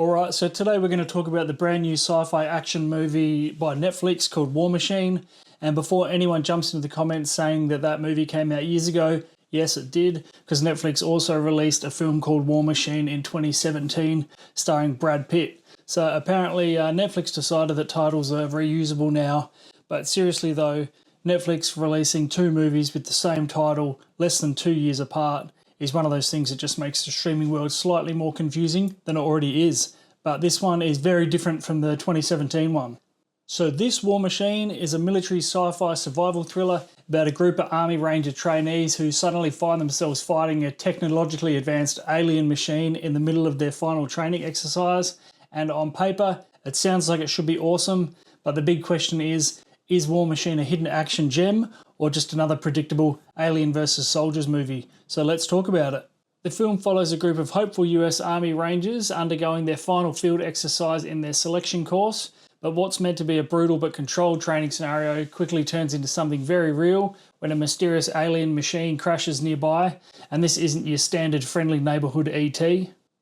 Alright, so today we're going to talk about the brand new sci-fi action movie by Netflix called War Machine. And before anyone jumps into the comments saying that that movie came out years ago, yes it did, because Netflix also released a film called War Machine in 2017 starring Brad Pitt. So apparently Netflix decided that titles are reusable now, but seriously though, Netflix releasing two movies with the same title less than 2 years apart is one of those things that just makes the streaming world slightly more confusing than it already is. But this one is very different from the 2017 one. So this War Machine is a military sci-fi survival thriller about a group of Army Ranger trainees who suddenly find themselves fighting a technologically advanced alien machine in the middle of their final training exercise. And on paper, it sounds like it should be awesome, but the big question is War Machine a hidden action gem or just another predictable Alien vs. Soldiers movie? So let's talk about it. The film follows a group of hopeful US Army Rangers undergoing their final field exercise in their selection course, but what's meant to be a brutal but controlled training scenario quickly turns into something very real when a mysterious alien machine crashes nearby, and this isn't your standard friendly neighbourhood ET.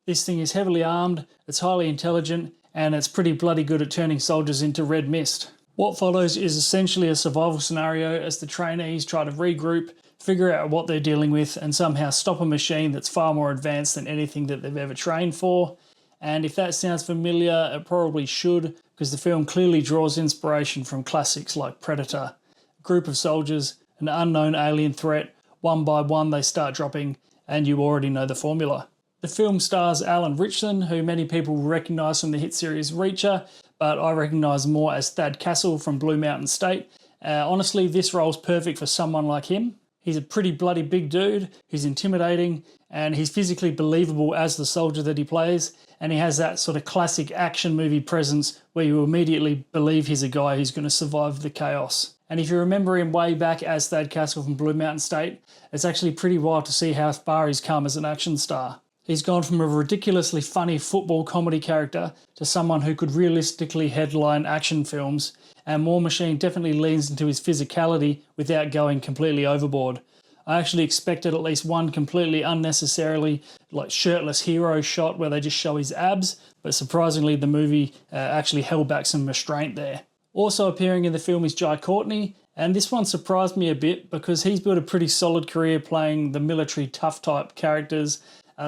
This thing is heavily armed, it's highly intelligent, and it's pretty bloody good at turning soldiers into red mist. What follows is essentially a survival scenario as the trainees try to regroup, figure out what they're dealing with, and somehow stop a machine that's far more advanced than anything that they've ever trained for. And if that sounds familiar, it probably should, because the film clearly draws inspiration from classics like Predator. A group of soldiers, an unknown alien threat, one by one they start dropping, and you already know the formula. The film stars Alan Ritchson, who many people recognise from the hit series Reacher, but I recognise more as Thad Castle from Blue Mountain State. Honestly, this role's perfect for someone like him. He's a pretty bloody big dude, he's intimidating, and he's physically believable as the soldier that he plays, and he has that sort of classic action movie presence where you immediately believe he's a guy who's going to survive the chaos. And if you remember him way back as Thad Castle from Blue Mountain State, it's actually pretty wild to see how far he's come as an action star. He's gone from a ridiculously funny football comedy character to someone who could realistically headline action films, and War Machine definitely leans into his physicality without going completely overboard. I actually expected at least one completely unnecessarily shirtless hero shot where they just show his abs, but surprisingly the movie actually held back some restraint there. Also appearing in the film is Jai Courtney, and this one surprised me a bit because he's built a pretty solid career playing the military tough type characters.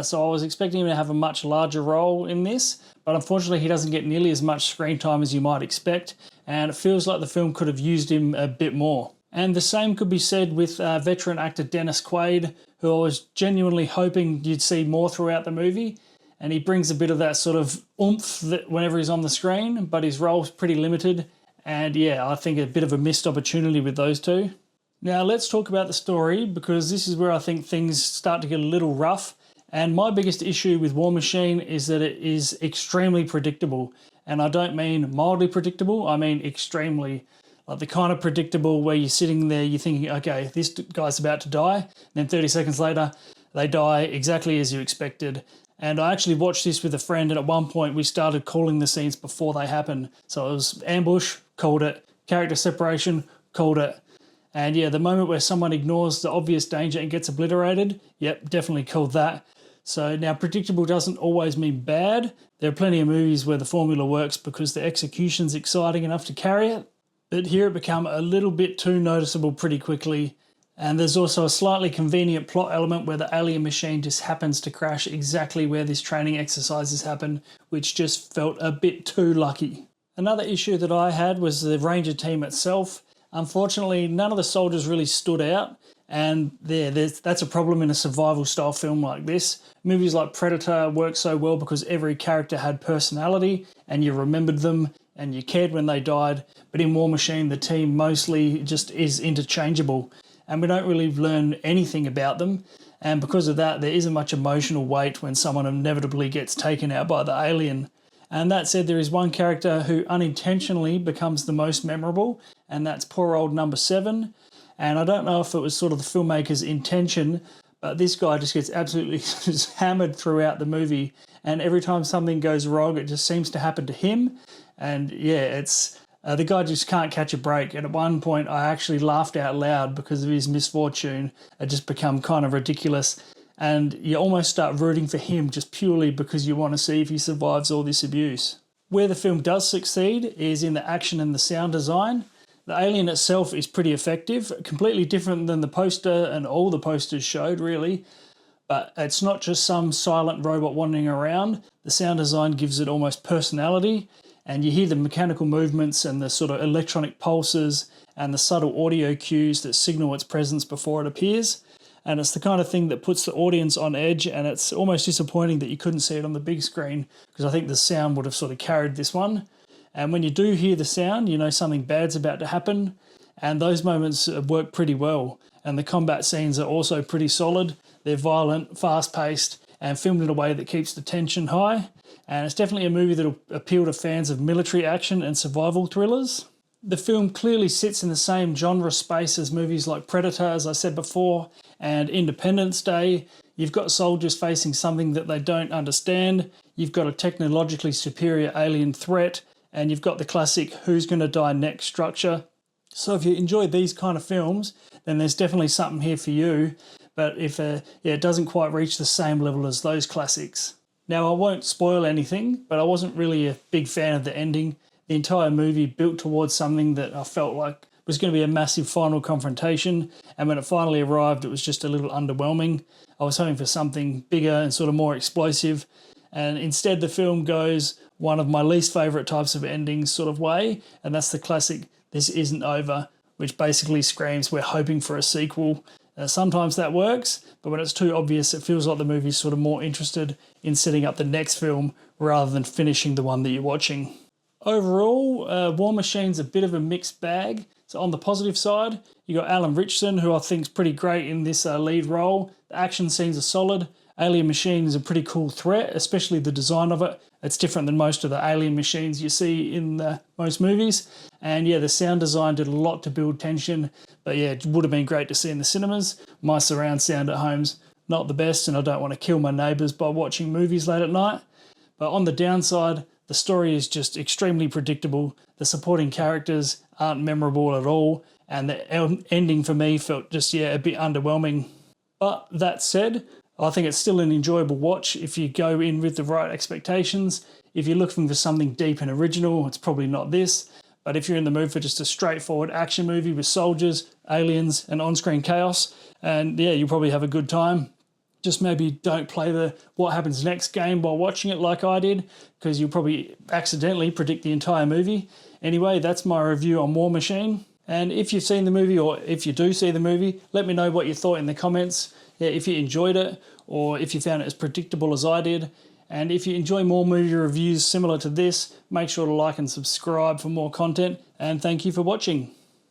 So I was expecting him to have a much larger role in this, but unfortunately he doesn't get nearly as much screen time as you might expect, and it feels like the film could have used him a bit more. And the same could be said with veteran actor Dennis Quaid, who I was genuinely hoping you'd see more throughout the movie, and he brings a bit of that sort of oomph whenever he's on the screen, but his role's pretty limited, and yeah, I think a bit of a missed opportunity with those two. Now let's talk about the story, because this is where I think things start to get a little rough. And my biggest issue with War Machine is that it is extremely predictable. And I don't mean mildly predictable, I mean extremely. Like the kind of predictable where you're sitting there, you're thinking, okay, this guy's about to die. And then 30 seconds later, they die exactly as you expected. And I actually watched this with a friend, and at one point we started calling the scenes before they happen. So it was ambush, called it. Character separation, called it. And yeah, the moment where someone ignores the obvious danger and gets obliterated, yep, definitely called that. So now predictable doesn't always mean bad. There are plenty of movies where the formula works because the execution's exciting enough to carry it. But here it became a little bit too noticeable pretty quickly. And there's also a slightly convenient plot element where the alien machine just happens to crash exactly where this training exercises happen, which just felt a bit too lucky. Another issue that I had was the Ranger team itself. Unfortunately, none of the soldiers really stood out. And that's a problem in a survival style film like this. Movies like Predator work so well because every character had personality and you remembered them and you cared when they died. But in War Machine, the team mostly just is interchangeable and we don't really learn anything about them. And because of that, there isn't much emotional weight when someone inevitably gets taken out by the alien. And that said, there is one character who unintentionally becomes the most memorable, and that's poor old number 7. And I don't know if it was sort of the filmmaker's intention, but this guy just gets absolutely just hammered throughout the movie. And every time something goes wrong, it just seems to happen to him. And yeah, it's the guy just can't catch a break. And at one point, I actually laughed out loud because of his misfortune. It just become kind of ridiculous. and you almost start rooting for him just purely because you want to see if he survives all this abuse. Where the film does succeed is in the action and the sound design. The alien itself is pretty effective, completely different than the poster and all the posters showed, really. But it's not just some silent robot wandering around. The sound design gives it almost personality, and you hear the mechanical movements and the sort of electronic pulses and the subtle audio cues that signal its presence before it appears. And it's the kind of thing that puts the audience on edge, and it's almost disappointing that you couldn't see it on the big screen, because I think the sound would have sort of carried this one. And when you do hear the sound, you know something bad's about to happen, and those moments work pretty well. And the combat scenes are also pretty solid. They're violent, fast-paced, and filmed in a way that keeps the tension high. And it's definitely a movie that'll appeal to fans of military action and survival thrillers. The film clearly sits in the same genre space as movies like Predator, as I said before, and Independence Day. You've got soldiers facing something that they don't understand. You've got a technologically superior alien threat, and you've got the classic who's going to die next structure. So if you enjoy these kind of films, then there's definitely something here for you. But if it doesn't quite reach the same level as those classics. Now, I won't spoil anything, but I wasn't really a big fan of the ending. The entire movie built towards something that I felt like was going to be a massive final confrontation, and when it finally arrived, it was just a little underwhelming. I was hoping for something bigger and sort of more explosive, and instead the film goes one of my least favourite types of endings sort of way, and that's the classic "this isn't over," which basically screams we're hoping for a sequel. Sometimes that works, but when it's too obvious, it feels like the movie's sort of more interested in setting up the next film rather than finishing the one that you're watching. Overall, War Machine's a bit of a mixed bag. So on the positive side, you got Alan Ritchson, who I think's pretty great in this lead role. The action scenes are solid. Alien Machine is a pretty cool threat, especially the design of it. It's different than most of the alien machines you see in most movies. And yeah, the sound design did a lot to build tension. But yeah, it would have been great to see in the cinemas. My surround sound at home's not the best, and I don't want to kill my neighbours by watching movies late at night. But on the downside, the story is just extremely predictable. The supporting characters aren't memorable at all. And the ending for me felt just, a bit underwhelming. But that said, I think it's still an enjoyable watch if you go in with the right expectations. If you're looking for something deep and original, it's probably not this. But if you're in the mood for just a straightforward action movie with soldiers, aliens, and on-screen chaos, and yeah, you'll probably have a good time. Just maybe don't play the what happens next game while watching it like I did, because you'll probably accidentally predict the entire movie. Anyway, that's my review on War Machine. And if you've seen the movie, or if you do see the movie, let me know what you thought in the comments. Yeah, if you enjoyed it, or if you found it as predictable as I did. And if you enjoy more movie reviews similar to this, make sure to like and subscribe for more content. And thank you for watching.